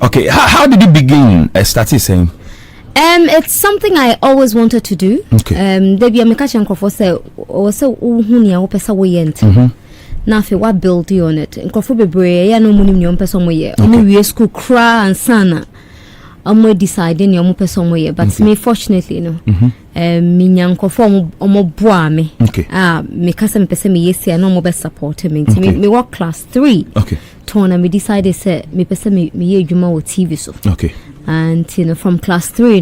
Okay, how did it begin? Started saying it's something I always wanted to do. Okay. Debi ameka nkrofo say o say hu ne wo pesa wo yent. Na fe wa build you on it. Nkrofo bebre ya no munim ne pesa mo ye. Omo wie school cra and sana. Omo decide ne omo pesa mo ye, but me fortunately me nyankofo omo boa me. Me kasa me pesa me yesi na omo be support me. Me work class 3. Okay. Tona me decided say me pesa me ye adwuma wo TV so. Okay. And from class 3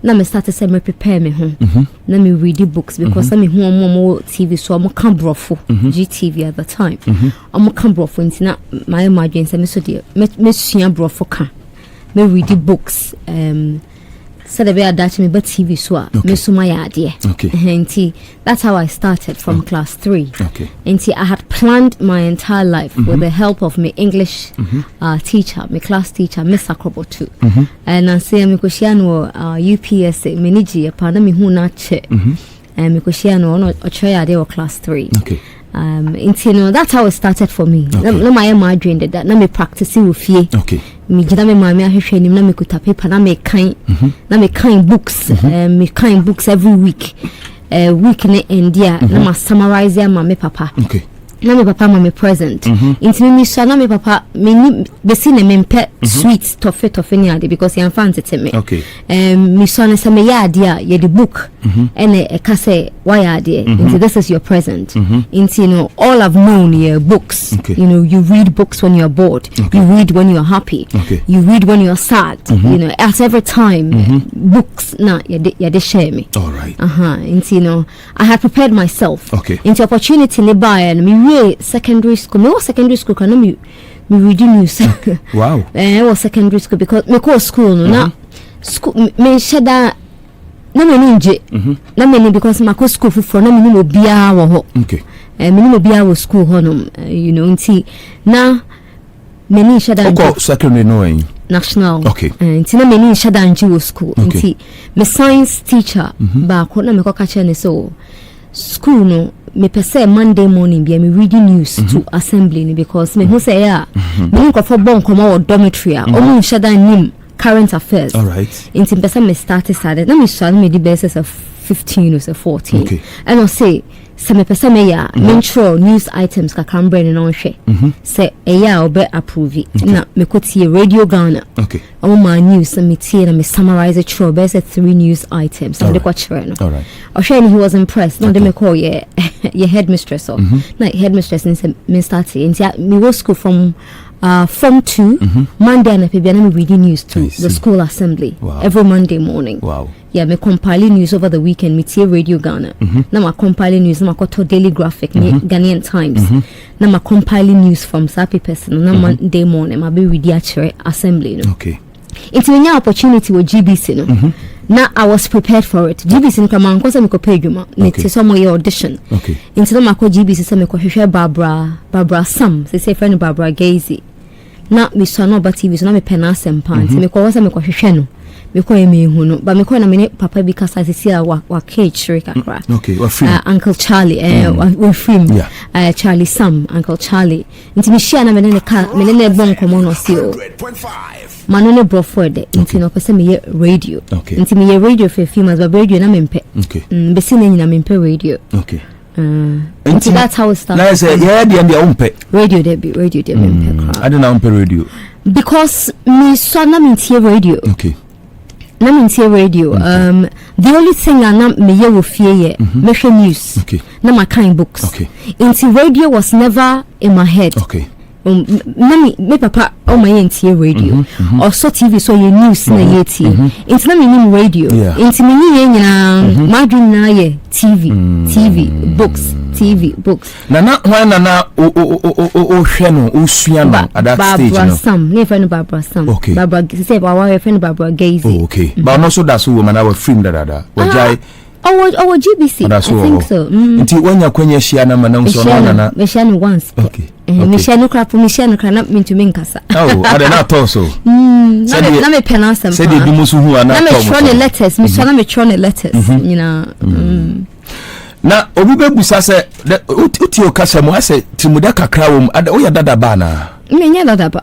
now me started say me prepare me home. Now me read the books because me who more TV so I'm can brofo GTV at the time. I'm can brofo intina my imagine say me so dear me sua brofo ka me read the books so the way I me but TV so me so my idea. Okay. That's how I started from class 3. Okay. And I had planned my entire life with the help of my English teacher, my class teacher, Miss Akrobo too. And I say me koshiano UPSA meniji apana mi hu na che. And me koshiano no ochoya de class 3. Okay. That's how it started for me. No my imagine that na me practice with ye. Okay. Me gida me mama ahwehwe nim na me kuta paper na me kan books me kan books every week ne endia na ma summarize ma me papa. Okay. Na me papa ma me present intimi mi so na me papa me ni be si na me mpe sweet tofe ni ade because he fan tete me. Okay. Mi so na say me ya ade a ye the book and e ka say why ade this is your present. All I've known here books. Okay. You read books when you're bored. Okay. You read when you're happy. Okay. You read when you're sad. At every time books na ye share me. All right. I had prepared myself. Okay. Into opportunity ni buy and me secondary school. Me was secondary school kana me reading news. Wow. I was secondary school because me go school no na school me sheda na me nje na me ni because my school for na me ni obia wo ho. Okay. Me ni obia wo school ho no nti na me ni sheda nje secondary no en national. Okay. Nti na me ni sheda nje wo school nti me science teacher ba ko na me ko ka che ne so school no me pese Monday morning be me reading news to assembly because me who say me go for bon komo dormitory omo shada nim current affairs. All right. Inti pese me started na me so me the basis of 15 or 14. Okay. And I say me pese me ya intro news items ka can brain no hwe say eya obe approve na me kotie Radio Ghana. Okay. My news me tie na me summarize it through best 3 news items and the kwachre no. All right. He was impressed. No, they me call your headmistress or like headmistress and me started me go school from 2 Monday and me reading news to the school assembly. Wow. Every Monday morning. Wow. Yeah, me compiling news over the weekend. Me tie Radio Ghana. Now ma compiling news. Now ma koto Daily Graphic. Ghanaian Times. Now ma compiling news from Sapi person. Now Monday morning ma be reading actually assembly. No? Okay. It's a new opportunity with GBC. No? Now I was prepared for it. GBC in Kaman kosa me ko pay dwuma. Okay. Some way audition. Okay. Into the mako GBC say me ko hwehwe Barbara Sam. Say friend Barbara Gazy. Na me so no ba TV so na me pena sempa. Me ko wasa me ko hwehwe no. Me ko eme hu no. Ba me ko na me papa bi kasa sisi a wa cage kakra. Okay. What free? Uncle Charlie we free. Yeah. Charlie Sam, Uncle Charlie. Into me share na me ne bon komo no si o. Manone brought forward into no person me radio. Okay. Into me radio for a few months, but radio na mempe. Okay. Besine na mempe radio. Okay. Into that's how it started. Now say yeah, the umpe. Radio debut, mempe. I don't know umpe radio. Because me so na mintie radio. Okay. Na mintie radio. The only thing I na me ye wo fie ye, me hwe news. Okay. Na my kind books. Okay. Into radio was never in my head. Okay. Me papa my NTA radio or so TV so your news na yeti it's na me radio into me nyina my dream na ye TV books nana o hwe no o sua no at that stage no Barbara Sam ne friend Barbara Sam okay. Barbara say our friend Barbara Gazy okay but no so that's woman our film that wajai our GBC I think so nti wanya kwanya shia na manam so no nana me shia no once okay me shia no crap na me to me nkasa oh I don't know so na me pen some say dey dumu so hu ana na me try the letters me so na me try the letters you know na obi bebusa se uti okasa mo ase timuda kakra wo ada o ya dada ba na Menya dadaba.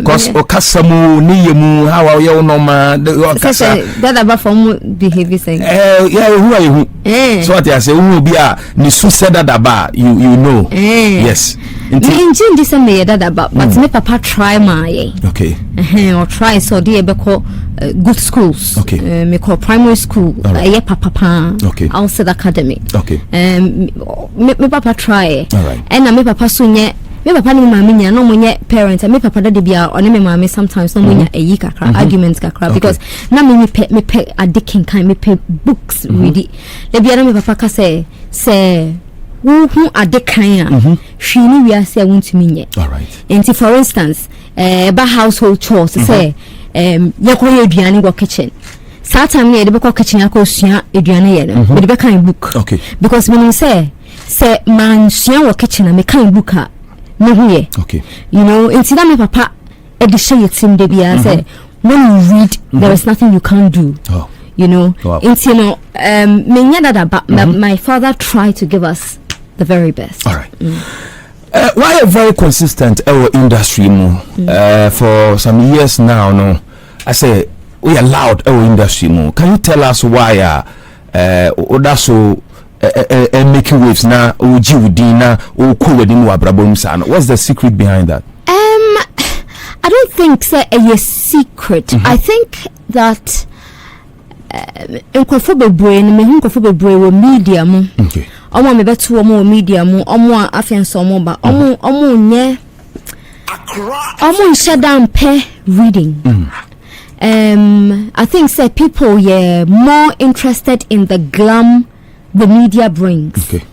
Cause okasamu ni yemu how you normal dadaba from behavior saying. Yeah, who are you? So what I say who be a ni su said dadaba you know. Yes. Me injin this me dadaba but me papa try my. Okay. Or try so dey be call good schools. Okay. Me call primary school. Papa. Okay. Outside academy. Okay. Me papa try. All right. And me papa so nye me papa ni mama nya no monye parent me papa da bia one me mama sometimes no monya eyi kakra arguments kakra because na me pe adikin kan me pe books read da bia na me papa ka say who adikan a hwi ni wi ase wontumi nye. All right. And for instance ba household chores say yakoye aduane go kitchen time ne de be ko kitchen akosua aduane ye no me de be kan book. Okay. Because me say man sua wo kitchen na me kan book a me. Okay. You know, inti na me papa e de share team de bia say when you read there is nothing you can't do. Oh. You know, wow. inti no me nya that but my father tried to give us the very best. All right. Why are very consistent our industry for some years now no I say we allowed our industry more. Can you tell us why that's so making waves na uji udina uku wedimu abrabom sana? What's the secret behind that? I don't think say a secret. I think that nkofo bebre me hu nkofo bebre wo media mu. Okay. Omo me beto omo media mu omo afianso omo ba omo nye omo nshadam pe reading. I think say people more interested in the glam the media brings. Okay.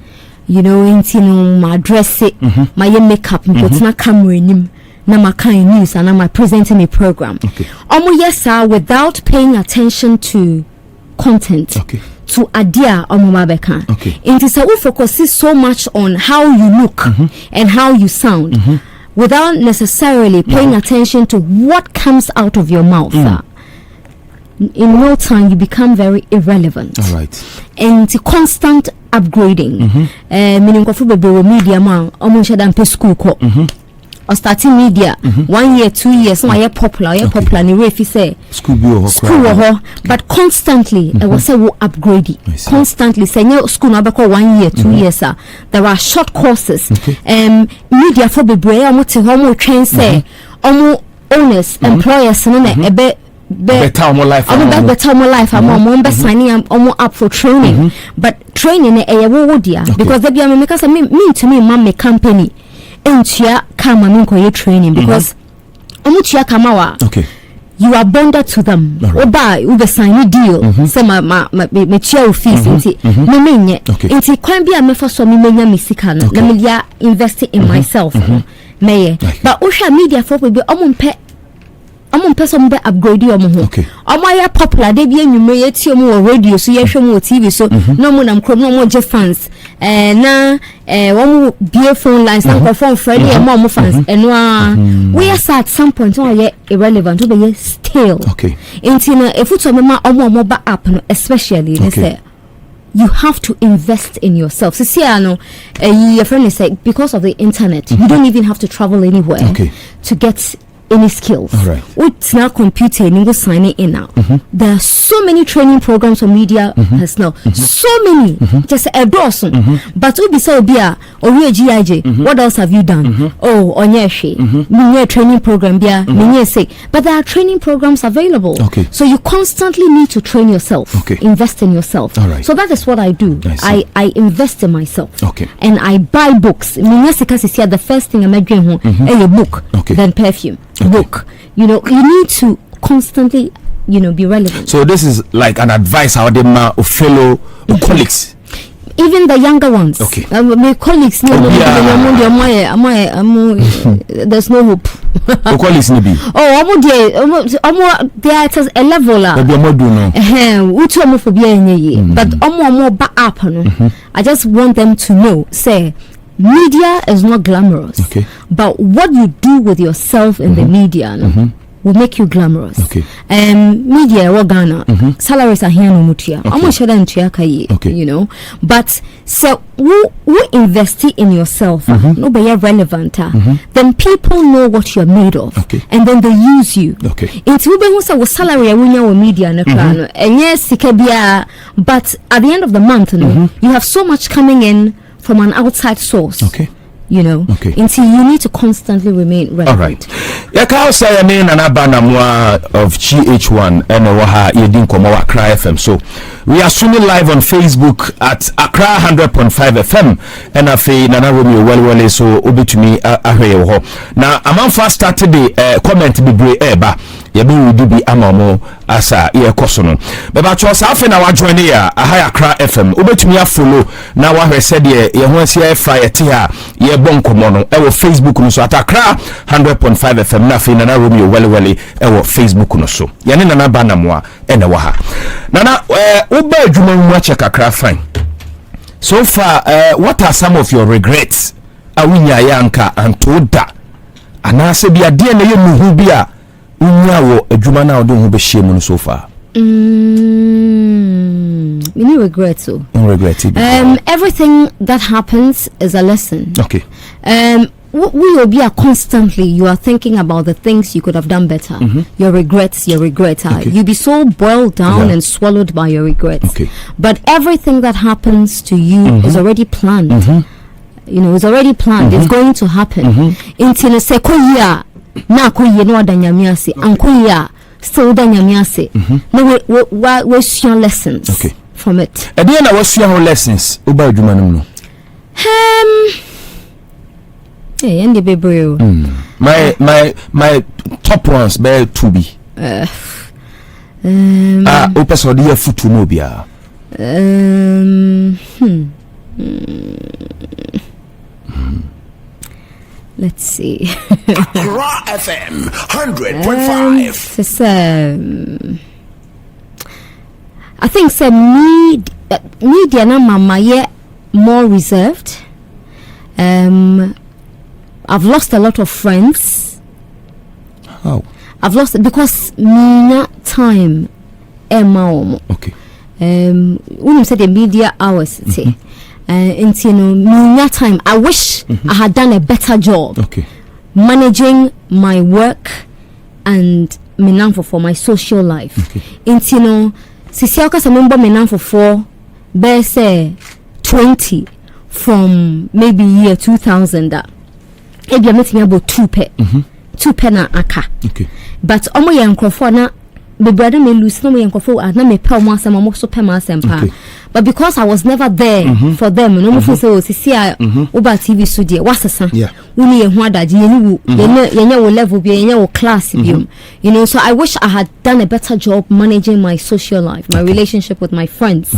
You know, my dress it, my makeup, put my camera in him, na my kind news, and I'm presenting a program. Okay. Yes, sir, without paying attention to content. Okay. To idea beka. Okay. It is we focus so much on how you look and how you sound without necessarily paying attention to what comes out of your mouth. In no time you become very irrelevant. All right. And the constant upgrading. Meaning of media man almost than school ko. Or starting media 1 year 2 years so popular ni way if you say school but constantly I was say we upgrade constantly say school na be 1 year 2 years there are short courses media for bebre omo train say omo owners employers no na ebe better more life I'm signing up for training but training wo dia because they be me say me to me mama company entia kama me ko training because omutia kama wa okay you are bonded to them oba you be sign deal say me chia fees nti me menye nti kwan bia me fa so me menya misika no na me ya invest in myself me but osha media for be I'm person be upgrade your mo okay ya popular de bi enwume ye tie mo radio so ye hwe mo TV so no mo nam krom no mo je fans na wo be phone lines na phone friend e mo fans we are at some point on ye irrelevant we be stale okay intina if to me ma omo ba app no especially they say you have to invest in yourself. So see, I know your friend is like because of the internet, you don't even have to travel anywhere to get any skills. All right. It's now computer and you go sign it in now. There are so many training programs for media personnel. So many. Just a dozen. But we be so bia or we GIJ. What else have you done? Oh, onyeshi. Many training program bia. Many say. But there are training programs available. Okay. So you constantly need to train yourself. Okay. Invest in yourself. All right. So that is what I do. I invest in myself. Okay. And I buy books. The first thing I'm doing a book. Okay. Then perfume. Book, you know, you need to constantly, be relevant. So this is like an advice out there, my fellow colleagues, even the younger ones. Okay, my colleagues. There's no hope. Colleagues, maybe. They are at a level. But I just want them to know, say. Media is not glamorous, okay. But what you do with yourself in the media will make you glamorous. Okay. Media or Ghana salaries are here no mutia. Almost okay. You know. But so who invest in yourself, no be relevant. Then people know what you're made of, and then they use you. Okay. It's who say salary or media na krano. And yes, but at the end of the month, you have so much coming in from an outside source. Okay. You know, until you need to constantly remain relevant. All right. Yeah, can say I mean Nana Aba Anamoah of GH1 and Waha Yedin Komo Accra FM. So we are streaming live on Facebook at Accra 100.5 FM. And afi Nana Romeo well so obi to me ahwe ho. Now I'm fast started the comment be brave eba. Yabi we do be amamo asa ye kosono. Beba cho sa afi na wa join here Accra FM. Obi to me follow na wa hwe said ye ho asia fire ti ha ye bonkomo no e wo Facebook no so at Accra 100.5 FM na afi Nana Romeo well e wo Facebook no so. Ya ne Nana Aba Anamoah ene wa ha. Nana oba adwuma mu check Accra fine. So far what are some of your regrets? Awunya yanka antoda. Anase bia de na ye nuhu bia unya wo adwuma na odon ho be hye mu so far. Many regrets so. Regret it. Everything that happens is a lesson. Okay. We will be constantly you are thinking about the things you could have done better. Your regrets. Okay. You'll be so boiled down and swallowed by your regrets. Okay. But everything that happens to you is already planned. You know, it's already planned. It's going to happen. Until a sequoia na ko ye no adanyamiase ankoya still danyamiase. No we your lessons from it. And then I was your lessons about adwuma Hey, and the baby. My top ones be to be. Opeso de futu no bia. Let's see. Accra FM 100.5. I think media na mama ye more reserved. I've lost a lot of friends. How? I've lost because mina time okay. When you said the media hours you know mina time I wish I had done a better job managing my work and menanfo for my social life. You know sisi aka samemba menanfo for be say 20 from maybe year 2000 that maybe I'm meeting about 2 na aka. But omo ye nkrofo na the brother me lose no me nkrofo na me pe omo asem omo so pe ma asem pa. But because I was never there for them, no mo say o sisi a oba TV studio wasesa. Wuni ye hu adaje ye wo level bi ye wo class bi. You know, so I wish I had done a better job managing my social life, my relationship with my friends.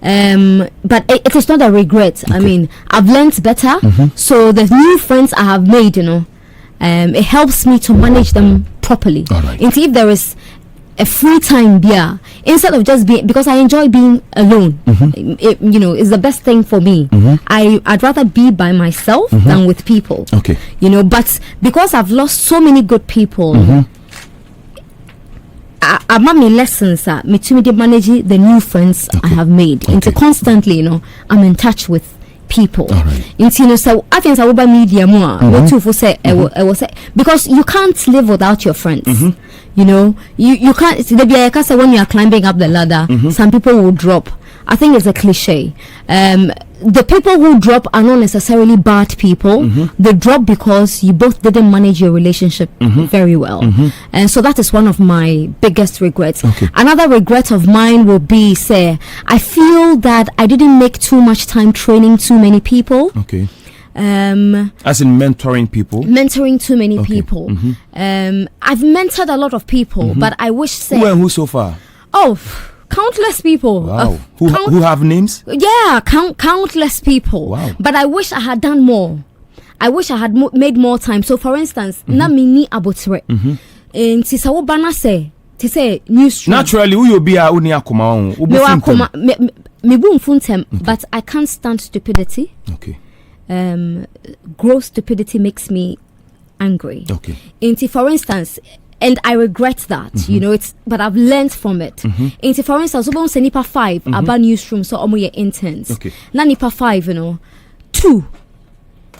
But it is not a regret. I mean, I've learned better. So the new friends I have made, you know, it helps me to manage them properly. And if there is a free time beer, instead of just being, because I enjoy being alone, you know, it's the best thing for me. I'd rather be by myself than with people. You know, but because I've lost so many good people, I'm my lessons me to manage the new friends I have made. Into constantly, you know, I'm in touch with people. You know, so I think I media more. What to for say I was because you can't live without your friends. You know, you can't. When you are climbing up the ladder, some people will drop. I think it's a cliche. The people who drop are not necessarily bad people. They drop because you both didn't manage your relationship very well. And so that is one of my biggest regrets. Another regret of mine will be, say, I feel that I didn't make too much time training too many people. As in mentoring people? Mentoring too many people. I've mentored a lot of people, but I wish, say... Who so far? Oh... countless people. Wow. Who have names? Yeah, countless people. Wow. But I wish I had done more. I wish I had made more time. So, for instance, na mini abotre. In Tisawo Bana say news. Naturally, who you be a uni akoma me boom funtem, but I can't stand stupidity. Gross stupidity makes me angry. For instance, And I regret that, you know, but I've learned from it. Into, for instance, we say Nipa 5 about newsroom, so omo ye interns. Okay. Na Nipa 5, you know, 2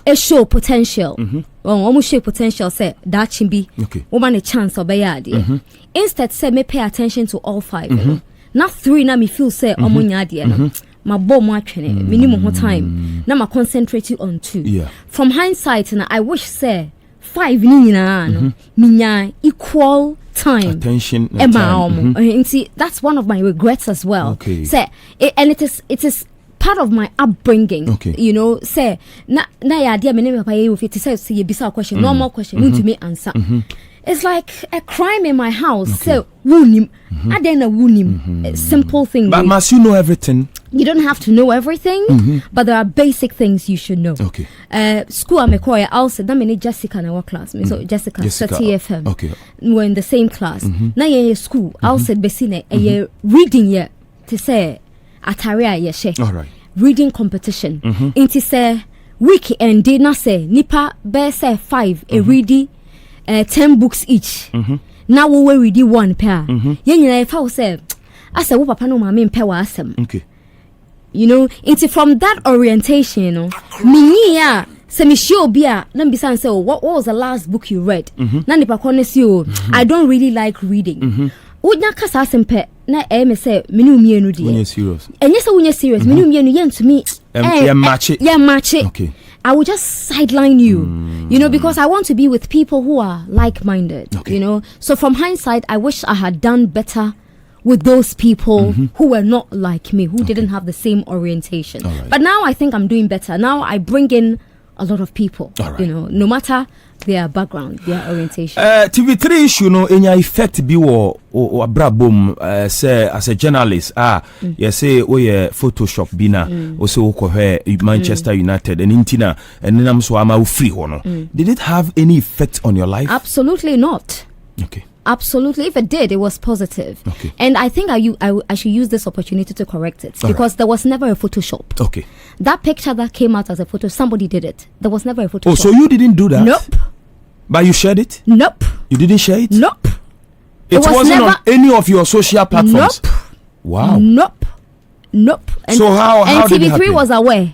a show potential. Almost show potential. Say that chimbi. Okay. Woman a chance of idea. Instead, say me pay attention to all 5. You know? Not 3. Now me feel say omo idea. My bomb watching minimum time. Now I concentrate on 2. Yeah. From hindsight, I wish say 5 minya equal time attention and time. And see, that's one of my regrets as well. Okay. Say it is part of my upbringing. Okay. You know, say na ya dia me papa ye if it says you bisa question, normal question, need to me answer. It's like a crime in my house. So wunim, I then a wunim. Simple thing. But must you know everything? You don't have to know everything, but there are basic things you should know. Okay. School I'm a choir. Also, that means Jessica in our class. So Jessica, TFM. Okay. We're in the same class. Now you're school. Also, besine a reading here to say ataria yeshe. All right. Reading competition. Into say week and day na say nipa be say 5 a reading 10 books each. Now we read 1 pair. Yenye if I say I say wo papa no ma me mpe wa asem. Okay. You know, it's from that orientation, you know. Me ya se me show bia na mbisa say what was the last book you read? Na nipa konesi o I don't really like reading. Unya kasa sempe na me say me no mienu die. When serious. Enye say unya serious, me no mienu yen to me. Yeah, match it. Yeah, match it. Okay. I will just sideline you, you know, because I want to be with people who are like-minded, you know. So from hindsight, I wish I had done better with those people who were not like me, who didn't have the same orientation. Right. But now I think I'm doing better. Now I bring in a lot of people, you know, no matter their background, their orientation. TV3 issue no enya effect bi wo abrabom say as a journalist you say we Photoshop bina o say wo kohwe Manchester United and intina and nam so ama free ho no. Did it have any effect on your life? Absolutely not. Okay. Absolutely. If it did, it was positive. Okay. And I think I should use this opportunity to correct it. Because there was never a Photoshop. Okay. That picture that came out as a photo, somebody did it. There was never a Photoshop. Oh, so you didn't do that? Nope. But you shared it? Nope. You didn't share it? Nope. It wasn't on any of your social platforms? Nope. Wow. Nope. And so how did it happen? TV3 was aware.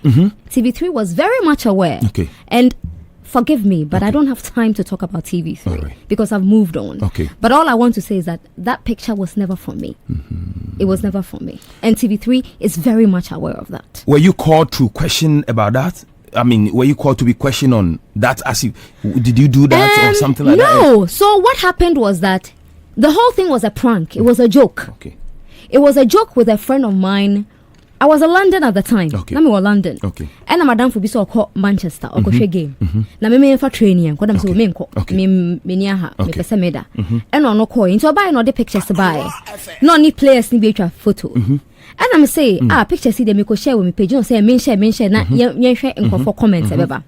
TV3 was very much aware. Okay. And forgive me, but I don't have time to talk about TV3 because I've moved on. Okay. But all I want to say is that picture was never for me. It was never for me. And TV3 is very much aware of that. Were you called to question about that? I mean, were you called to be questioned on that? As if, did you do that or something like that? No. So what happened was that the whole thing was a prank. It was a joke. Okay. It was a joke with a friend of mine. I was in London at the time. Okay. Let me go London. Okay. And Madam for so called Manchester or go game. Na me for training. Because I'm so me nko. Me niaha. Me pese meda. And no call. Into buy no the pictures to buy. No ni players ni be photo. And I'm say pictures see them share with me page. You say men share na yen share enko for comments ebeba.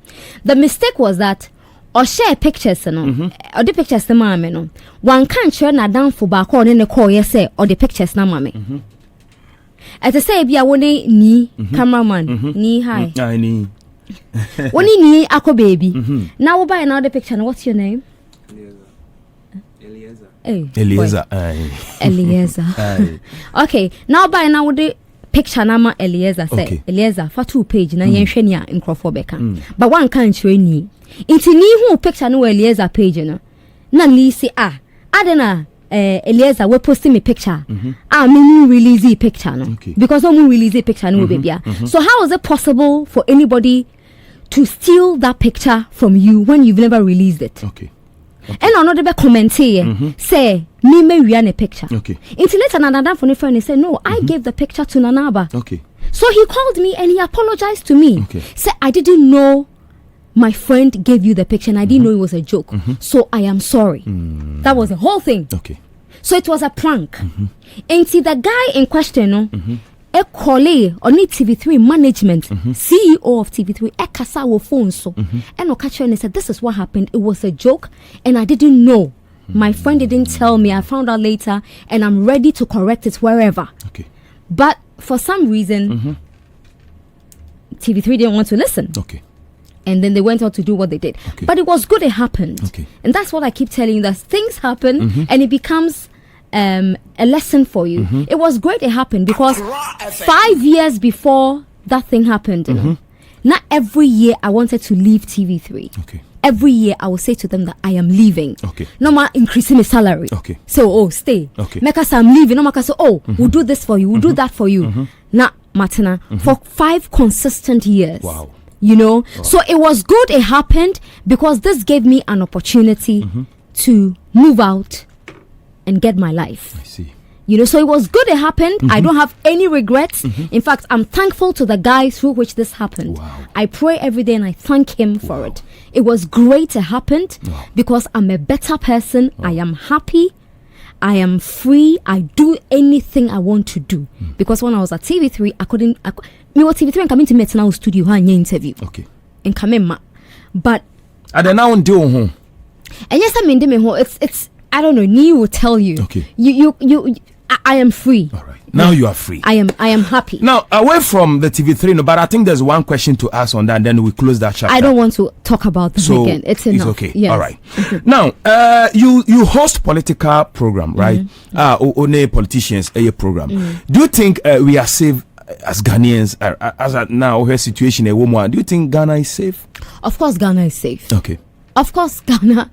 The mistake was that or share pictures no or the pictures na mama no. One can't share na down for back on the call yes say or the pictures na mama. As I say, be a one ni cameraman ni hi. Ni. One ni ako baby. Now we'll buy another picture. Now, what's your name? Eliezer. Hey, Eliezer. Eliezer. Okay. Now buy now the picture nama Eliezer say. Okay. Eliezer for 2 page na yen hwenia in Crawford. But one can't show ni. Inti ni who picture no Eliezer page no. Na ni say adena Eliezer we posting me picture. Me release the picture no. Because I'm release the picture no baby. So how is it possible for anybody to steal that picture from you when you've never released it? Okay. And another be comment here say me we a picture. Okay. Until later another phone friend he said no, I gave the picture to Nana Aba. Okay. So he called me and he apologized to me. Okay. Said I didn't know my friend gave you the picture and I didn't know it was a joke. So I am sorry. That was the whole thing. Okay. So it was a prank. And see the guy in question, no, a colleague on TV3 management, CEO of TV3, a kasa wo phone so, and no catch and said, "This is what happened. It was a joke, and I didn't know. My friend didn't tell me. I found out later, and I'm ready to correct it wherever." Okay. But for some reason, TV3 didn't want to listen. Okay. And then they went on to do what they did. Okay. But it was good it happened. Okay. And that's what I keep telling you, that things happen and it becomes a lesson for you. It was great it happened because 5 years before that thing happened, you know, not every year I wanted to leave TV3. Okay. Every year I will say to them that I am leaving. Okay. No more increasing my salary. Okay. So, stay. Okay. Make us I'm leaving. No more say, we'll do this for you. We'll do that for you. Now, Martina, for 5 consistent years. Wow. You know, so it was good it happened because this gave me an opportunity to move out and get my life. I see. You know, so it was good it happened. I don't have any regrets. In fact, I'm thankful to the guy through which this happened. Wow. I pray every day and I thank him for it. It was great it happened because I'm a better person. I am happy. I am free. I do anything I want to do. Because when I was at TV3, I couldn't. Me was TV3 and coming to Metina studio and interview. Okay. And come but I don't know do home. And yes, I mean, it's. I don't know. Ni will tell you. Okay. I am free. All right. Now you are free. I am happy. Now, away from the TV3, no, but I think there's one question to ask on that, and then we close that chapter. I don't want to talk about them again. It's enough. It's okay. Yes. All right. Now, you host political program, right? One politicians a program. Do you think we are safe as Ghanaians as at now? Her situation a woman. Do you think Ghana is safe? Of course, Ghana is safe. Okay. Of course, Ghana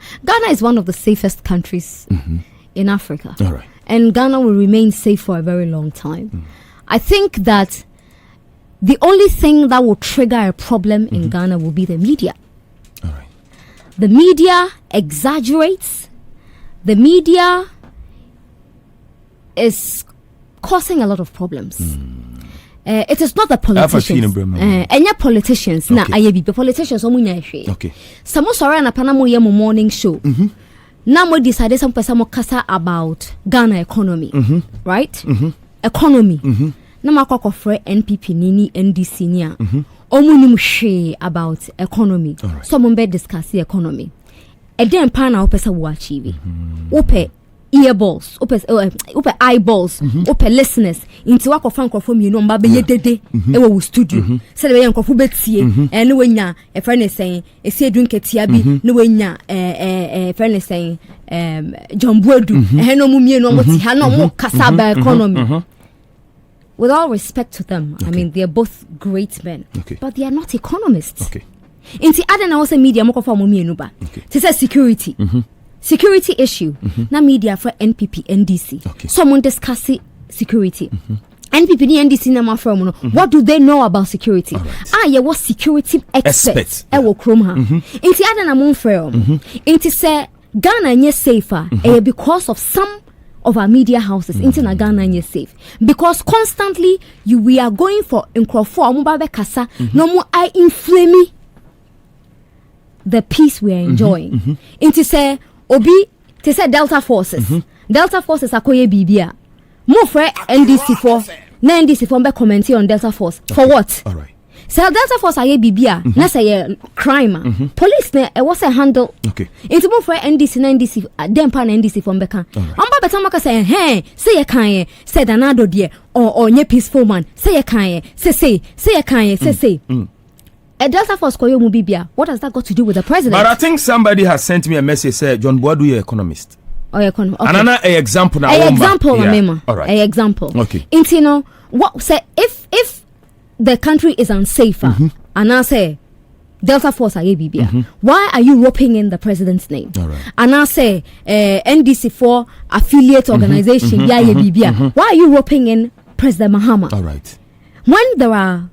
is one of the safest countries in Africa. All right. And Ghana will remain safe for a very long time. I think that the only thing that will trigger a problem in Ghana will be the media. All right. The media exaggerates. The media is causing a lot of problems. It is not the politicians. Any politicians. Na ayebi politicians omunya hwe. Okay. Samo sorry na pana mo ye mo morning show. Now we decided some person kasa about Ghana economy, right? Economy. Na makoko for NPP nini NDC nia. Omunim hwe about economy. So mo be discuss the economy. E den pa na opesa wo achieve. Ope earballs, ope eyeballs, ope listeners into wako fan from you know mba be yedede e wo studio. Say be yankofo betie and no nya e friend is saying e see edun ketia bi no nya friend is saying John Boadu e no mu mie no mo ti ha no mo kasa ba economy. With all respect to them, I mean, they're both great men, but they are not economists. Okay. Inti ada na wose media mo ko fa mo mienu ba. Ti say security. Security issue. Na media for NPP, NDC. Someone discussing security. NPP and NDC na ma from no. What do they know about security? Yeah, what security experts e wo krom ha. Inti ada na mo from. Inti say Ghana nye safer because of some of our media houses into Ghana nye safe. Because constantly we are going for nkrofo omo ba kasa no mo I inflame the peace we are enjoying. Inti say Obi, te say Delta Forces. Delta Forces akoye bibia. Mo frɛ NDC for na NDC for be commenting on Delta Force. For what? All right. So Delta Force aye bibia. Na say crime. Police ne e was a handle. Okay. Inti mo frɛ NDC na NDC dem pa na NDC for be kan. Amba beta maka say say ye kan say danado de or nye peaceful man. Say ye kan say ye kan say. A Delta Force koyo mu bibia. What has that got to do with the president? But I think somebody has sent me a message say John Boadu is economist. Oh, economist. Okay. Another example now. Example, yeah. All right. A example. Okay. You know what say if the country is unsafer and I say Delta Force are bibia. Why are you roping in the president's name? All right. And I say NDC4 affiliate organization bibia. Why are you roping in President Mahama? All right. When there are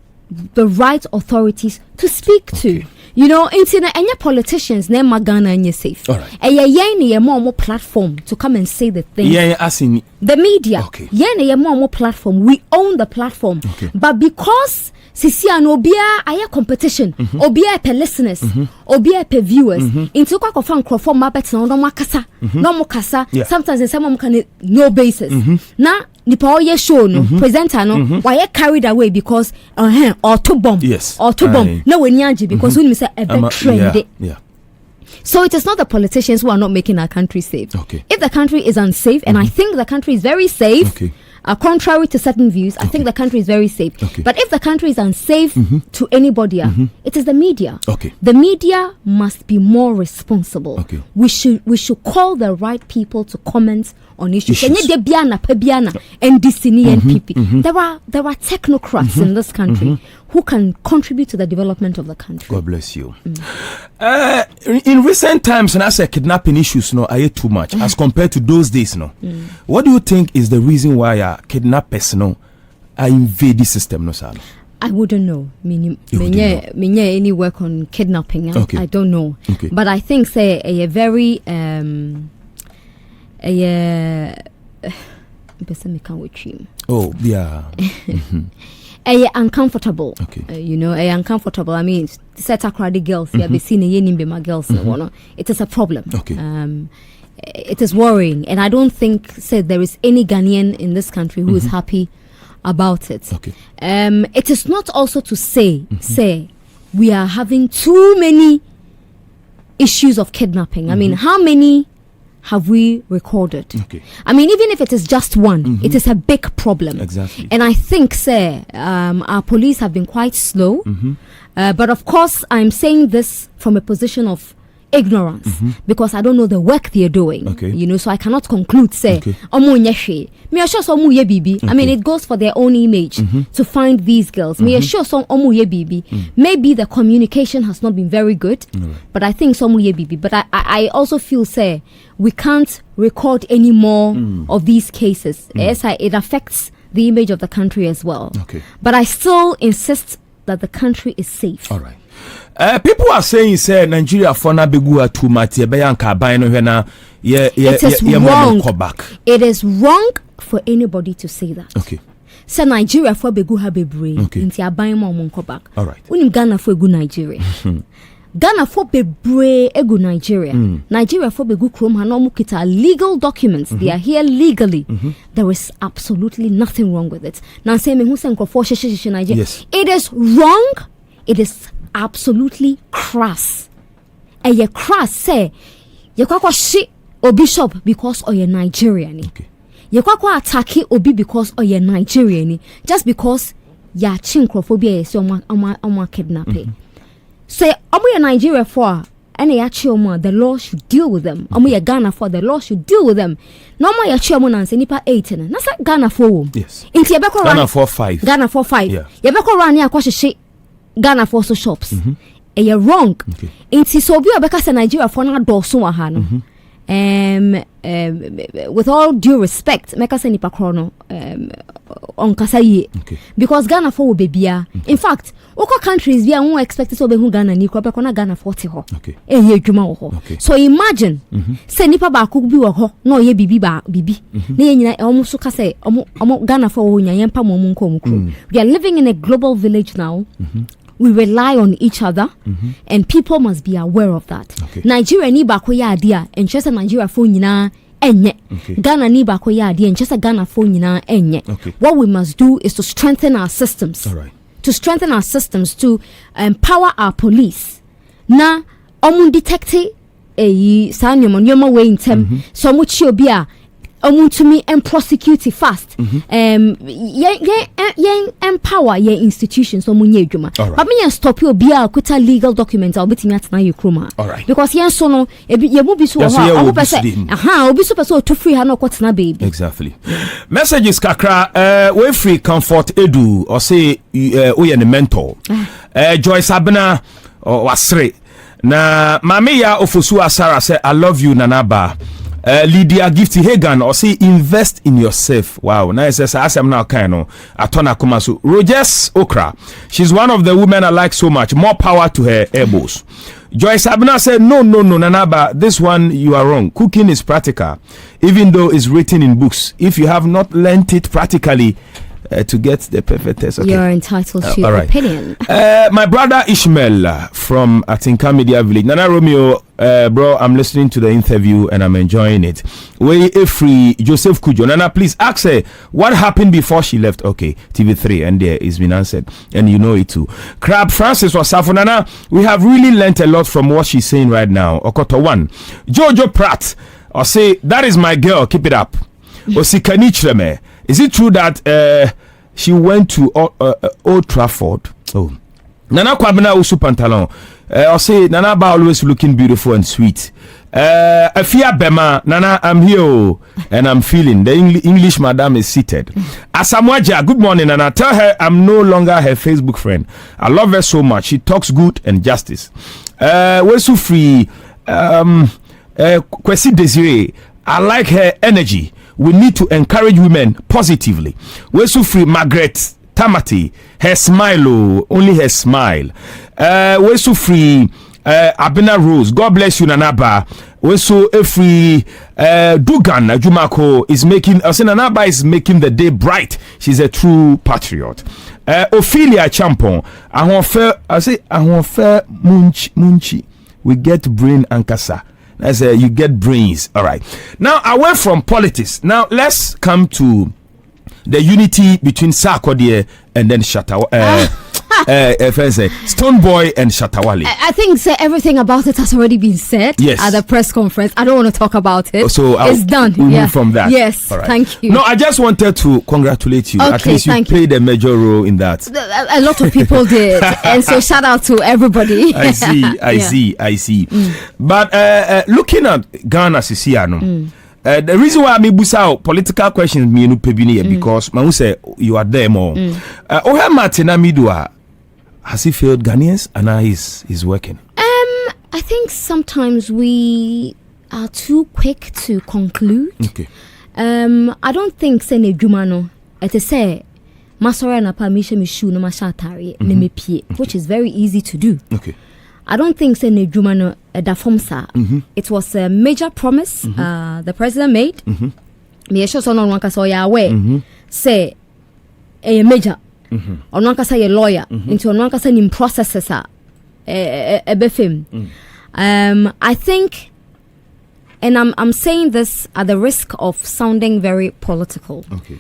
the right authorities to speak to. You know, any politicians name Ghana and you're safe. All right. And more platform to come and say the things. Yeah, asking the media. Okay. More platform. We own the platform. Okay. But because Sisi and Obia aya competition, Obia per listeners, Obia per viewers, into kwa fan crofo mabet no makasa, no mokasa, sometimes in some can no basis. Now nipa oye show no presenter no why carried away because or to bomb. Yes. Or to bomb. No we nyaji because when we say a bit trendy. Yeah. So it is not the politicians who are not making our country safe. Okay. If the country is unsafe, and I think the country is very safe, contrary to certain views, I think the country is very safe. But if the country is unsafe to anybody, it is the media. The media must be more responsible. We should call the right people to comment on issues. And NPP. There are technocrats in this country who can contribute to the development of the country. God bless you. In recent times, and I say kidnapping issues, I hear too much as compared to those days. What do you think is the reason why kidnappers invade the system? I wouldn't know. Any work on kidnapping? I don't know. But I think say a very uncomfortable. Uncomfortable. I mean, set across girls. Be seen my girls. It is a problem. It is worrying, and I don't think there is any Ghanaian in this country who is happy about it. It is not also to say we are having too many issues of kidnapping. I mean, how many have we recorded? I mean, even if it is just one, it is a big problem. Exactly. And I think, our police have been quite slow. But of course, I'm saying this from a position of ignorance because I don't know the work they're doing. So I cannot conclude, I mean, it goes for their own image to find these girls. Maybe the communication has not been very good, but I think but I also feel we can't record any more of these cases. It affects the image of the country as well. But I still insist that the country is safe. All right. People are saying Nigeria for na begu too much. It is wrong. It is wrong for anybody to say that. Say Nigeria for begu ha bebre inti aban mo monko back. All right. Unim Ghana for egu Nigeria. Ghana for bebre egu Nigeria. Nigeria for begu krom ha no mu kita legal documents. They are here legally. There is absolutely nothing wrong with it. Now say me who say nko for Nigeria. Yes. It is wrong. It is absolutely crass. And you crass say you kwa shi obi shop because or you Nigerian. You kwa attack obi because or you Nigerian. Just because ya chinkophobia is your kidnapping. Say omo Nigeria for any achiomo, the law should deal with them. Omo ya Ghana for the law should deal with them. No more ya chiomo na se nipa 18. Na say Ghana for. Yes. Inti yebeko Ghana for 5. Ghana for 5. Yeah. Yebeko run ya kwa shi Ghana for so shops. And you're wrong. Inti so bi obeka se Nigeria for na doso wa ha no. With all due respect, make us any pakrono on kasaye because Ghana for will be bia. In fact, oko countries we are expected to be who Ghana ni krobe kona Ghana 40 ho. Ye dwuma ho. So imagine say nipa ba ko bi wo ho na ye bibi ba bibi. Na ye nyina omo so ka say omo Ghana for wo nya yempa mo nko mo kro. We are living in a global village now. We rely on each other, and people must be aware of that. Nigeria ni ba ko ya dia, and just Nigeria for nyina enye. Ghana ni ba ko ya dia, and just Ghana for nyina enye. What we must do is to strengthen our systems. All right. To strengthen our systems, to empower our police. Na omu detect sa nyoma we intem, so mu chi obi a to me and prosecute it fast. Empower your institutions. So munye juma. But me stop you be a kuta legal documents. I'll be at na yukruma. All right. Because yen so no ye mu bi so ha. Obi so person to free ha no kwatena baby. Exactly. Messages kakra we free comfort edu or say we the mentor. Joyce Abena or wasre. Na mame ya ofosu asara say I love you Nana Aba. Lydia Gifty Hagan or say invest in yourself. Wow, nice. As I'm now kind of Atona Kumasu. Rogers Okra. She's one of the women I like so much. More power to her elbows. Joyce Abna said, no, Nana Aba, this one you are wrong. Cooking is practical, even though it's written in books. If you have not learnt it practically, to get the perfect test. Okay. You're entitled to your opinion. My brother Ishmael from Atinka Media Village. Nana Romeo, bro, I'm listening to the interview and I'm enjoying it. Way free Joseph Kujo. Nana, please ask her what happened before she left. Okay, TV3, and there is been answered, and you know it too. Crab Francis was Safo. Nana, we have really learnt a lot from what she's saying right now. Okoto 1. Jojo Pratt, or say that is my girl. Keep it up. Osikanicheme. Is it true that she went to Old Trafford? Oh, Nana Kwabena Usu Pantalon. I'll say Nana Aba always looking beautiful and sweet. Afia Bema, Nana, I'm here and I'm feeling. The English madam is seated. Asamoah, good morning, Nana. Tell her I'm no longer her Facebook friend. I love her so much. She talks good and justice. We're so free. Kwesi Desiree, I like her energy. We need to encourage women positively. We're so free. Margaret Tamati, her smile, only her smile. We're so free. Abena Rose, God bless you, Nana Aba. We're so free. Dugan Jumako is making. Nana Aba is making the day bright. She's a true patriot. Ophelia Champon, I say Munchi. We get brain and kasa. I say you get brains. All right. Now away from politics. Now let's come to the unity between Sarkodie and then Shatawale. Stoneboy and Shatawale. I think everything about it has already been said at the press conference. I don't want to talk about it. So it's done. We'll move from that. Yes. Right. Thank you. No, I just wanted to congratulate you. Okay, at least you played a major role in that. A lot of people did, and so shout out to everybody. I see. But looking at Ghana Sisiano. The reason why I may boost out political questions me no pebini because man say you are there more. Martina Midua, has he failed Ghanaians and he's working? I think sometimes we are too quick to conclude. Okay. I don't think say Jumano it say masora na permission me shoe no mashatari ne me pie, which is very easy to do. Okay. I don't think say Jumano dafomsa. It was a major promise the president made. Me sure so no one kasa ya aware say a major or no kasa a lawyer into no kasa nim processes befim. I think, and I'm saying this at the risk of sounding very political. Okay.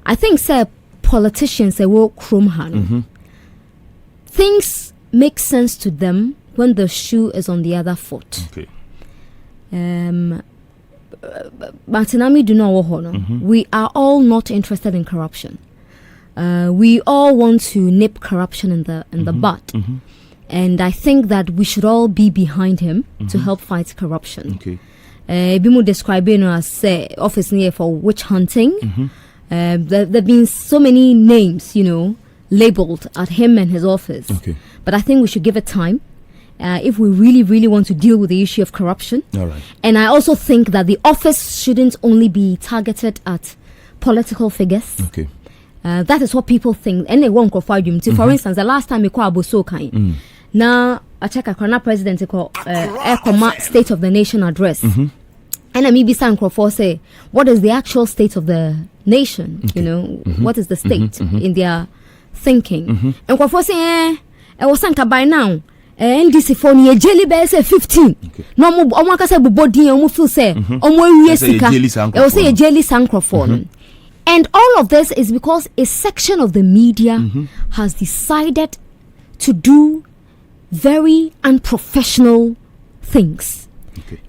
I think say politicians say will chrome things make sense to them when the shoe is on the other foot. Okay. Martinami do not we are all not interested in corruption. We all want to nip corruption in the bud. And I think that we should all be behind him to help fight corruption. Okay. Bimu describing as say office near for witch hunting. There've been so many names, labeled at him and his office. Okay. But I think we should give it time. If we really, really want to deal with the issue of corruption. All right. And I also think that the office shouldn't only be targeted at political figures. Okay. That is what people think. And they won't go for argument. For instance, the last time we called Abosokai, now I check a Corona president called State of the Nation address. And I maybe say, what is the actual state of the nation? Okay. What is the state in their thinking? And Kwafo say, I was sanka by now. NDC for near jelly bears 15. No more, I want to say, body, and feel say, I will say a jelly sancrophone. And all of this is because a section of the media has decided to do very unprofessional things. Okay.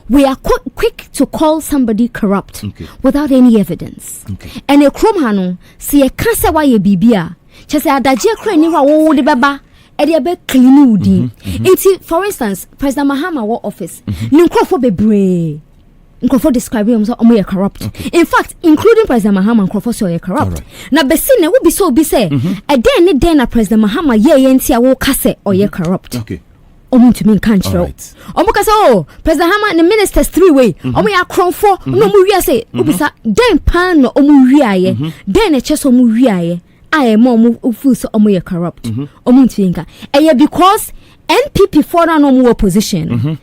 We are quick to call somebody corrupt without any evidence. Okay. And a chromhano, see a cancer why a bibia, just a dajia crane, the baba. For instance, President Mahama war office. Ninkrofo bebre. Ninkrofo describing him so corrupt. In fact, including President Mahama, Ninkrofo so corrupt. Na besine will be so be say. A day na President Mahama ye yentia wo kase or ye corrupt. Okay. To mean country. Omukasa President Mahama the ministers 3 way. Ya kronfo no mu wi say. Obisa den pan no omu wi aye. Den e cheso mu wi aye. I am more feel so corrupt. Because NPP for no opposition.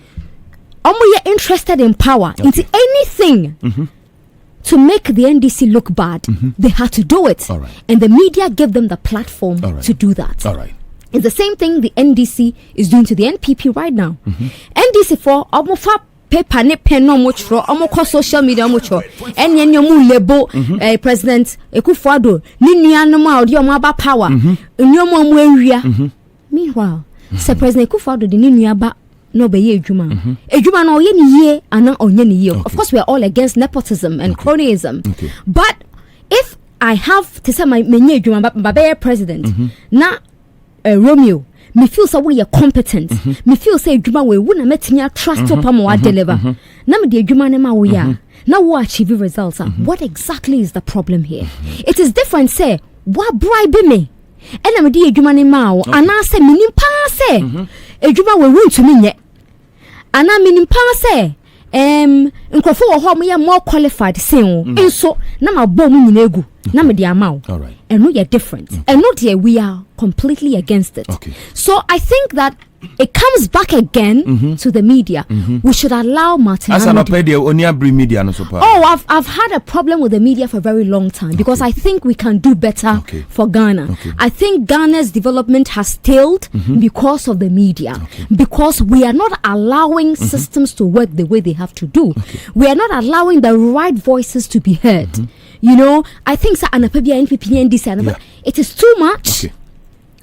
Interested in power into anything to make the NDC look bad. They had to do it. Right. And the media gave them the platform to do that. All right. It's the same thing the NDC is doing to the NPP right now. NDC for paper ne pen no much social media much and yen mu label President Ekufuado ni nuanom a odi omo aba power nyomo mu awia. Meanwhile Sir President Ekufuado de ni nuaba no be ye adwuma no ye ni ye ana onye ni ye. Of course we are all against nepotism and cronyism, but if I have to say my many adwuma president na Romeo me feel so we are competent me feel say adwuma we wona metimi trust up am wa deliver na me de adwuma ne ma we ya na wo achieve results what exactly is the problem here it is different say what bribe me ena me de adwuma ne ma wo ana say minim pa say adwuma we wontumi nye ana minim pa say nkofo wo ho mo more qualified sen wo enso na ma bom nyina egu na me de amaw all right and no you're different and not here we are completely against it so I think that it comes back again to the media. We should allow Martin. As an opinion, only bring media no support. Oh, I've had a problem with the media for a very long time because I think we can do better for Ghana. I think Ghana's development has stalled because of the media, because we are not allowing systems to work the way they have to do. We are not allowing the right voices to be heard. You know, I think it is too much.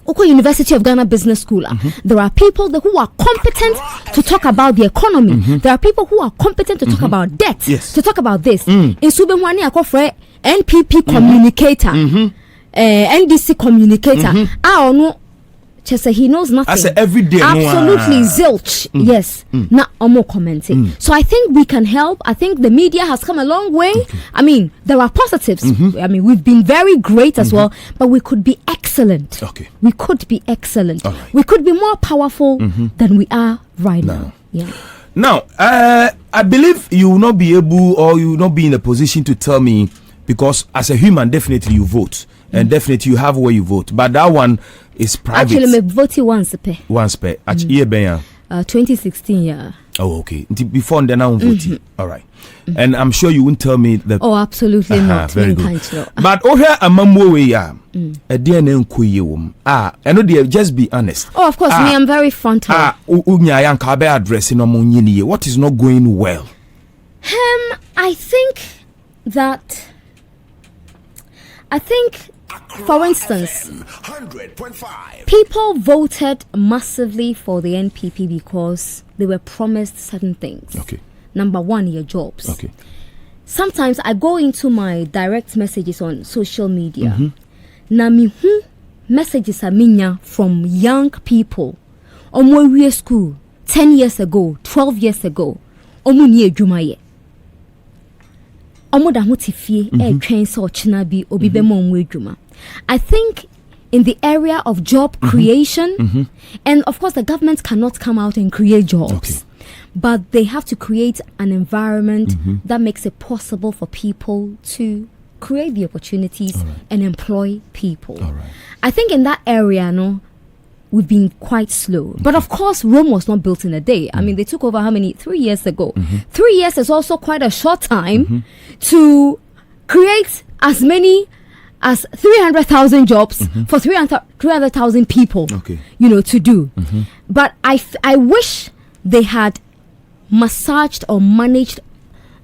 Oko University of Ghana Business School. There are people who are competent to talk about the economy. There are people who are competent to talk about debt, to talk about this. In Subemwani akofre NPP communicator, NDC communicator. I don't know. He knows nothing. I say every day. Absolutely zilch. Yes. Not more commenting. So I think we can help. I think the media has come a long way. I mean, there are positives. I mean, we've been very great as well, but we could be excellent. We could be excellent. We could be more powerful than we are right now. Yeah. Now, I believe you will not be able, or you will not be in a position to tell me, because as a human, definitely you vote, and definitely you have where you vote. But that one is private. Actually, I voted once per. Once per. Actually, 2016, yeah. Oh, okay. Before then, I voted. All right. And I'm sure you won't tell me that. Oh, absolutely not. Very good. But oh, here a mambo ya. A DNA kuye I know they just be honest. Oh, of course, me, I'm very frontal. Unya yang kabe address in omunyi. What is not going well? I think that. For instance, people voted massively for the NPP because they were promised certain things. Number one, your jobs. Sometimes I go into my direct messages on social media. Namihu messages are minya from young people. Omo school 10 years ago, 12 years ago. Omo ni ejuma I think in the area of job creation, and of course the government cannot come out and create jobs, but they have to create an environment that makes it possible for people to create the opportunities and employ people. I think in that area, we've been quite slow. But of course, Rome was not built in a day. I mean, they took over 3 years ago. 3 years is also quite a short time to create as many as 300,000 jobs for 300,000 people, to do. But I wish they had massaged or managed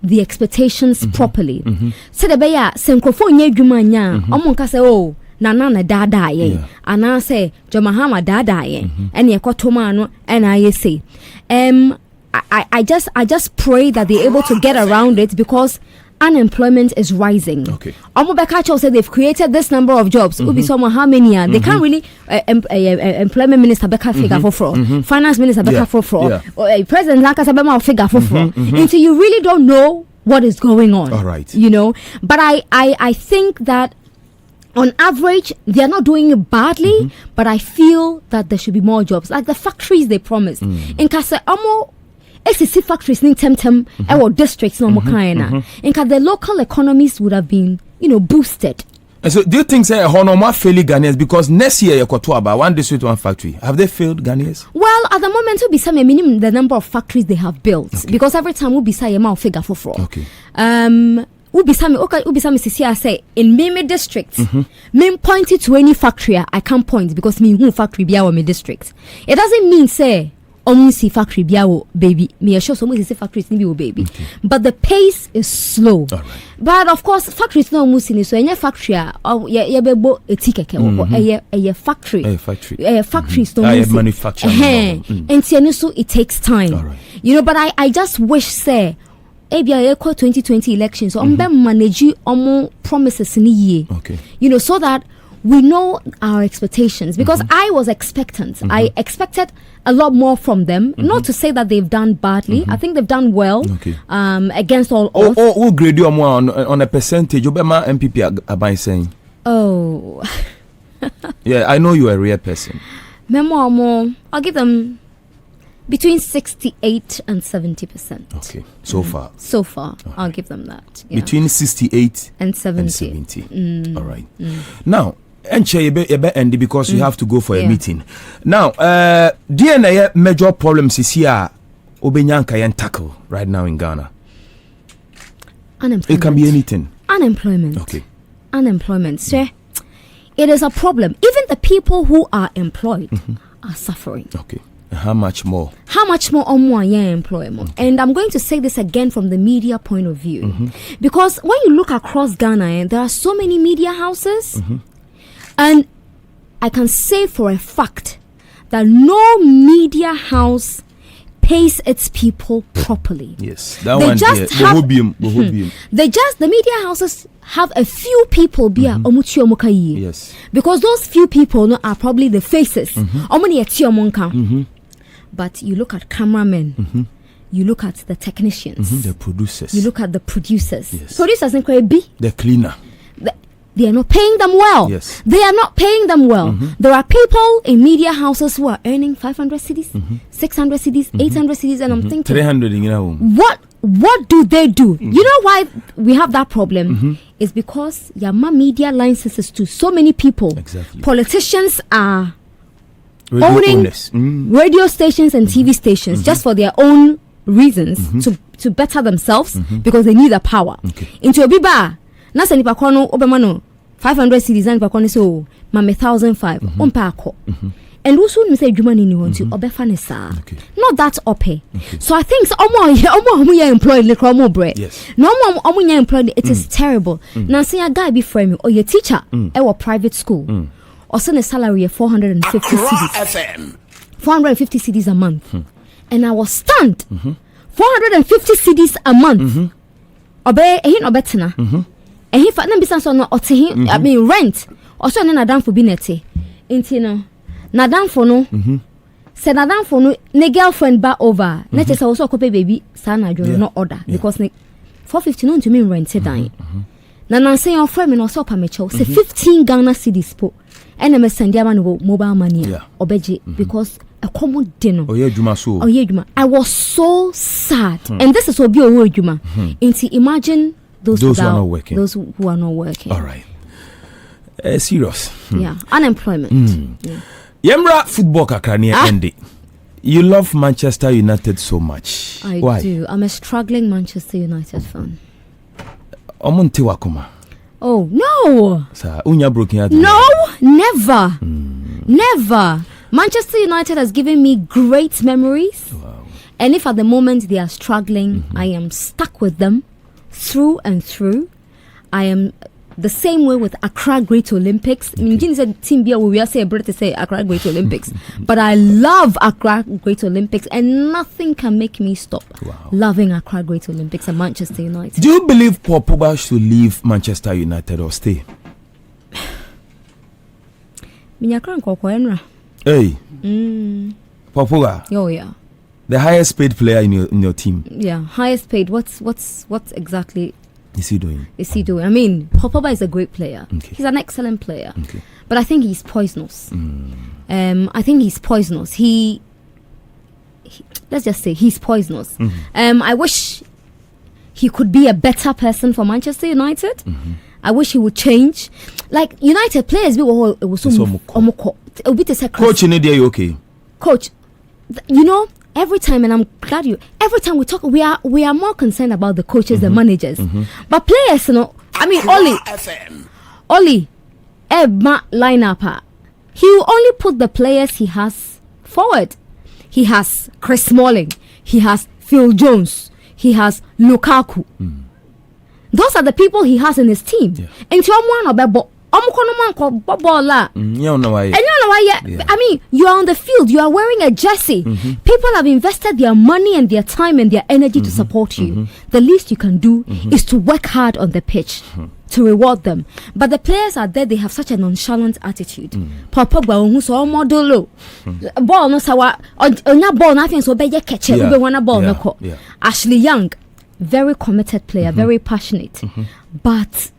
the expectations properly. So the beya senkofo nye dwuma nya, omonka say oh Nana dada ye, and I say Jamahama dada ye, and ye kotomano, and I say, I just pray that they're able to get around it because unemployment is rising. Omobekacho said they've created this number of jobs. Ubi someone how many are? They can't really employment minister Beka figure for fraud, finance minister Beka for fraud, President Laka Sabema figure for fraud. Until you really don't know what is going on. All right. But I think that on average, they are not doing it badly, but I feel that there should be more jobs. Like the factories they promised. In Kasa Amo SEC factories in Temtem or districts no more kind. In the local economies would have been, boosted. And so do you think say Honoma failing Ghanaians because next year you talk about one district, one factory? Have they failed Ghanaians? Well, at the moment we'll be some minimum the number of factories they have built. Because every time we'll be say a figure for fraud. Ubisami Sisia say in Meme district, me pointed to any factory I can't point because me who factory biawo me district. It doesn't mean say omusi factory biawo baby. Me assure so musi factories ni baby. But the pace is slow. But of course factories no musi ni so any factory ye bebo etikeke a factory. Factories no musi. Manufacturing. And so it takes time. But I just wish say ABI 2020 elections, so manage promises in a year. Okay. So that we know our expectations, because I was expectant. I expected a lot more from them. Not to say that they've done badly. I think they've done well. Okay. Against all odds. Who grade you more on a percentage? Obama MPP are saying. Oh. Yeah, I know you're a real person. Memo, I'll give them between 68 and 70%. Okay, so far. So far, okay. I'll give them that. Yeah. Between 68 and 70. All right. Now, and because you have to go for a meeting. Now, DNA major problems is here. Obenyanka and tackle right now in Ghana. Unemployment. It can be anything. Unemployment. Okay. Unemployment. So, it is a problem. Even the people who are employed are suffering. Okay. How much more? How much more employment? Okay. And I'm going to say this again from the media point of view. Because when you look across Ghana, there are so many media houses. And I can say for a fact that no media house pays its people properly. Yes. That they one just have, the media houses have a few people yes. Because those few people are probably the faces. But you look at cameramen, you look at the technicians, the producers, you look at the producers. Yes. Producers in B, the cleaner. They are not paying them well. Yes. They are not paying them well. There are people in media houses who are earning 500 cedis, 600 cedis, 800 cedis, and I'm thinking 300 what do they do? You know why we have that problem? It's because Yama media licenses to so many people. Exactly. Politicians are owning radio stations and TV stations just for their own reasons to better themselves because they need the power. Okay. Into a biba, nasa nipa kono obemano 500 cedis and nipa kono so mame 1,500 ompa ako. And also you say juma ni want to obefanesa. Not that ope. So I think omo employed like omo bread. Yes. No omo employed, it is terrible. Now say a guy be frame or your teacher or private school. Or send a salary of 450 cedis. 450 cedis a month. And I was stunned. 450 cedis a month. Obey obetena. And he found business on I mean rent. Also na dan for binete. Intino. Na dan for no. Said na dan for no ne girlfriend ba over. Let us also copy baby sana jo no order because 450 no to me rent dan. Na nan say your friend no so pa me chow. Say 15 Ghana cedis po. And I'm sending mobile money obeji because a common dinner. I was so sad. And this is what be a juma. Imagine those who are not working. Those who are not working. All right. Serious. Yeah. Unemployment. Yemra football kakrani Andy. You love Manchester United so much. I do. I'm a struggling Manchester United fan. Omonte wakoma. Oh, no. No, never. Never. Manchester United has given me great memories. Wow. And if at the moment they are struggling, I am stuck with them through and through. I am the same way with Accra Great Olympics. I mean, Jin said team we are say British say Accra Great Olympics. But I love Accra Great Olympics and nothing can make me stop loving Accra Great Olympics and Manchester United. Do you believe Paul Pogba should leave Manchester United or stay? Hey. Paul Pogba. Oh yeah. The highest paid player in your team. Yeah, highest paid. What exactly is he doing? I mean, Pogba is a great player. Okay. He's an excellent player. Okay. But I think he's poisonous. I think he's poisonous. He let's just say he's poisonous. I wish he could be a better person for Manchester United. I wish he would change. Like United players, it was so Coach in India, you okay? Coach, you know, every time, and I'm glad every time we talk, we are more concerned about the coaches, the managers. But players, you know, I mean, Oli, lineup, he will only put the players he has forward. He has Chris Smalling, he has Phil Jones, he has Lukaku. Those are the people he has in his team. And I mean, you are on the field, you are wearing a jersey. People have invested their money and their time and their energy to support you. The least you can do is to work hard on the pitch to reward them. But the players are there, they have such a nonchalant attitude. Papa who so model ball no sawa onya ball nothing so be catch it wanna ball no. Ashley Young, very committed player, very passionate. But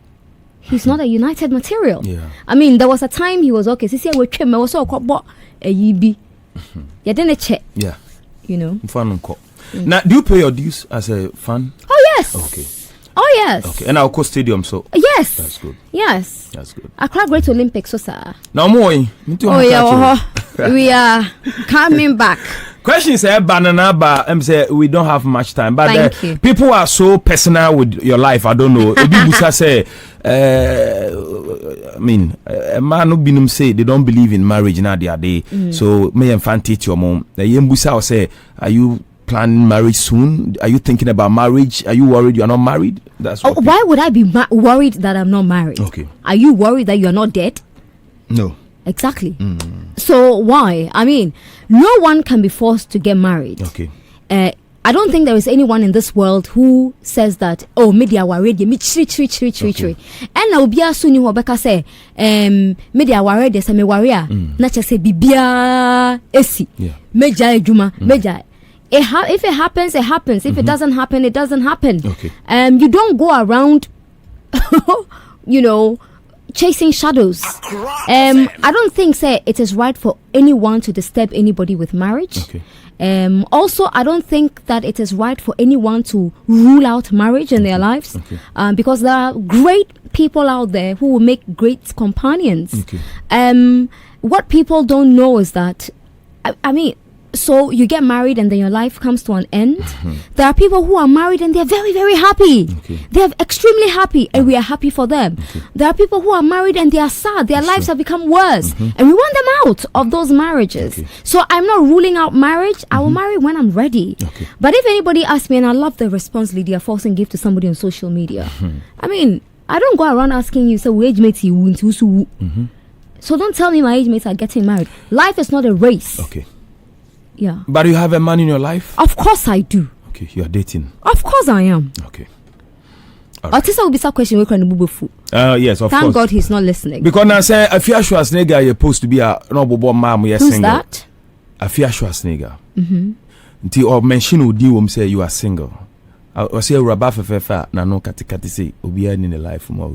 he's not a United material. I mean, there was a time he was okay. This year we came also bought a YB. You didn't check. Yeah. You know. Now, do you pay your dues as a fan? Oh yes. Okay. Oh yes. Okay. And I'll go stadium, so yes. That's good. Yes. That's good. Accra Great Olympics, so sir. Now more. Oh yeah. We are coming back. Question is, Nana Aba, say we don't have much time, but Thank people are so personal with your life. I don't know. Say, I mean, a man who binum say they don't believe in marriage now they are day. So may and fan teach your mom. The Yembusa say, are you planning marriage soon? Are you thinking about marriage? Are you worried you are not married? That's what why would I be worried that I'm not married? Okay. Are you worried that you are not dead? No. Exactly. So why? I mean, no one can be forced to get married. Okay. I don't think there is anyone in this world who says that, oh, media worried me tri. And now be soon you Rebecca say, media worried is a me warrior. Not just say bibia esi. Meja ejuma, meja. If it happens, it happens. If it doesn't happen, it doesn't happen. Okay. You don't go around you know, chasing shadows. I don't think it is right for anyone to disturb anybody with marriage. Okay. Also, I don't think that it is right for anyone to rule out marriage in their lives. Okay. Because there are great people out there who will make great companions. Okay. What people don't know is that I mean, so you get married and then your life comes to an end. There are people who are married and they're very, very happy. Okay. They're extremely happy and we are happy for them. Okay. There are people who are married and they are sad. Their lives have become worse. And we want them out of those marriages. Okay. So I'm not ruling out marriage. I will marry when I'm ready. Okay. But if anybody asks me, and I love the response Lydia Force give to somebody on social media. I mean, I don't go around asking you, so age mates you want to. So don't tell me my age mates are getting married. Life is not a race. Okay. Yeah. But you have a man in your life? Of course I do. Okay, you are dating. Of course I am. Okay. Right. Will be some question we can yes, of course. Thank God he's not listening. Because now say a fear Schwarzenegger you're supposed to be a no bobo mom you're Who's single. That? A fear Schwarzenegger. Until or mention would do say you are single. I say Rabba Fefa na no katikati say obi in the life from what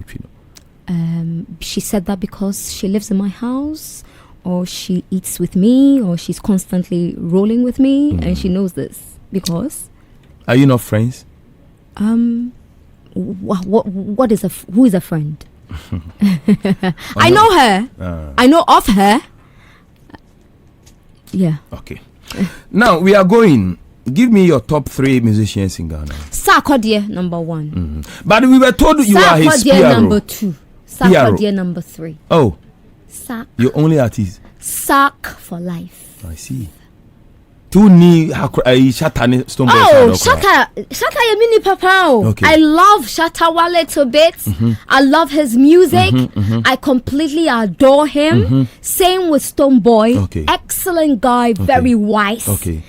she said that because she lives in my house, or she eats with me, or she's constantly rolling with me, and she knows this because. Are you not friends? What is who is a friend? I know her. I know of her. Yeah. Okay. Now we are going. Give me your top 3 musicians in Ghana. Sarkodie number 1. But we were told you are his Sarkodie PRO. number 2. Sarkodie number 3. Oh. Sark. Your only artist. Sark for life. I see. Two ni Shatta Stonebwoy. Oh, Shatta Yemini Papa. Okay. I love Shatta Wale to bits. I love his music. I completely adore him. Same with Stonebwoy. Okay. Excellent guy, very wise. Okay.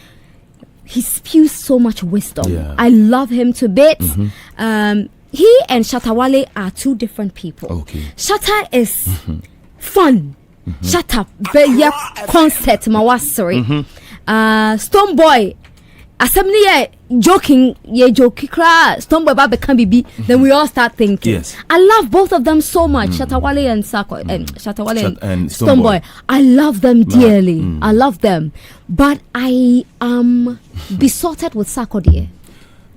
He spews so much wisdom. Yeah. I love him to bits. He and Shatta Wale are 2 different people. Okay. Shatta is fun. Shatta very concert mawasori. Stonebwoy assembly joking cry Stonebwoy baba can be then we all start thinking. Yes. I love both of them so much. Shatta Wale and Shatta Wale and Stonebwoy. I love them dearly. I love them, but I am besotted with Sarkodie.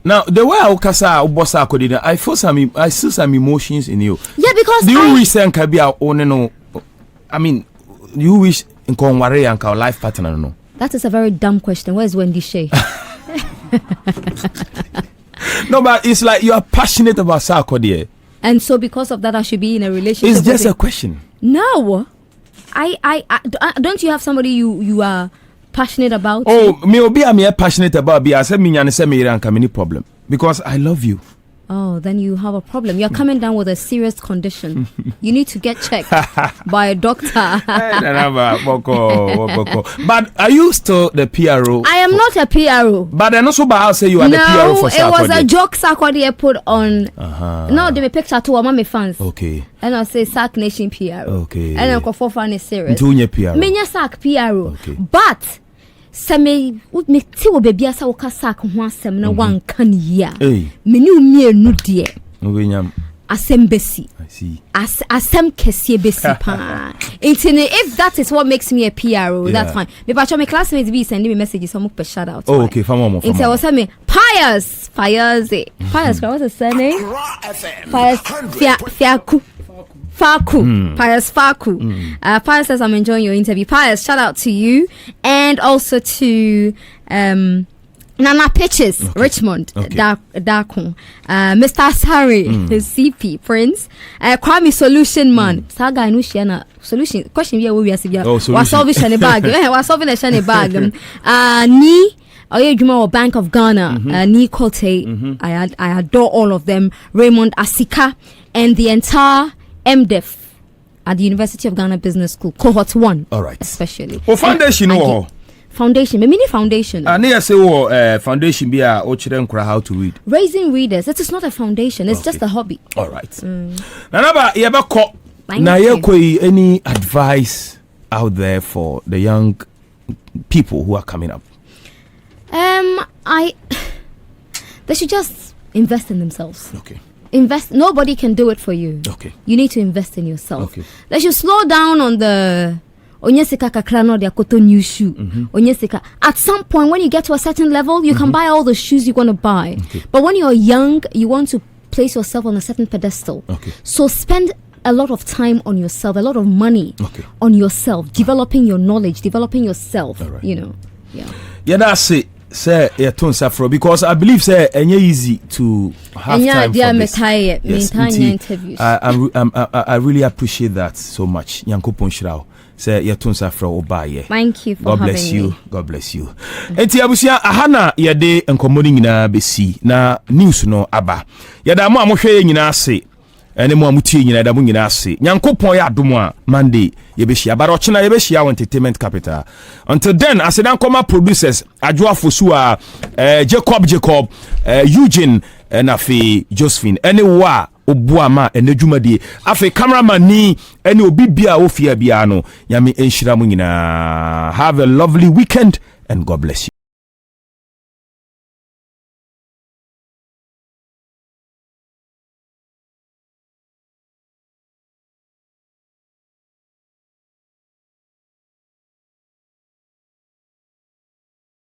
Now the way I feel I see some emotions in you. Yeah, because do you wish and can be our own no? I mean, you wish in Conware and our life partner no? That is a very dumb question. Where's Wendy Shea? No, but it's like you are passionate about Sarkodie. And so because of that I should be in a relationship. It's just a question. No. I don't you have somebody you are passionate about? Oh, me passionate about be I said me and say me rank any problem because I love you. Oh, then you have a problem. You're coming down with a serious condition. You need to get checked by a doctor. But are you still the PRO? I am not a PRO. But then also, I'll say you are the PRO for Sarkodie. It was a joke Sarkodie put on. No, they picture to my fans. Okay. And I'll say Sark Nation PRO. Okay. And I'll go for fun is serious. Junior PRO. Menya Sark PRO. Okay. But me ti wo baby asa wo ka Sark ho asem na wan kan ya. Me ni umie nu de. Obenyam. Asem besi. I see. Asem kese besi pa. If that is what makes me a PRO, that's fine. Me pacho my classmates be sending me messages, so mo pe shout out. Oh, okay, famo. It was me Pius, what's his surname? Pius Faku. Pius Faku. Pius says I'm enjoying your interview. Pius, shout out to you, and also to Nana Pitches, Richmond, Darkon, Mr. Asari, his CP, Prince, Kwame Solution Man, Saga and Ushiana Solution. Question here, we are solving a bag. We're solving a shiny bag. Ni Oyejuma Bank of Ghana, Ni Kote, I adore all of them. Raymond Asika, and the entire MDEF at the University of Ghana Business School, cohort 1. All right. Especially. Oh, foundation, Foundation, mini foundation. And I say, foundation be a how to read. Raising readers. It is not a foundation. It's just a hobby. All right. Nana, any advice out there for the young people who are coming up? They should just invest in themselves. Okay. Invest. Nobody can do it for you. Okay. You need to invest in yourself. Okay. They should slow down on the Onyesika kakrano dia koto new shoe. Onyesika. At some point, when you get to a certain level, you can buy all the shoes you want to buy. Okay. But when you're young, you want to place yourself on a certain pedestal. Okay. So spend a lot of time on yourself, a lot of money on yourself, developing your knowledge, developing yourself. Right. You know. Yeah, that's it. Say because I believe say it's easy to have time for this. Yes, interviews. I really appreciate that so much. Yankopon Shirao. Say thank you for having me. God bless you. Enti abusia ahana yade enkomoni nyina besi na news no aba. Yada mo amohwe nyina ase. Ene mo amutie nyina da mo nyina ase. Nyankopon ya adom a Monday yebehia bara ochina yebehia entertainment capital. Until then asedan koma producers Adwoa Fosu a Jacob Eugene na fe Josephine anywhere obuama enedwumadi afi cameraman ni ene obi bia ofia bia no yame enhira mu nyina. Have a lovely weekend and God bless you.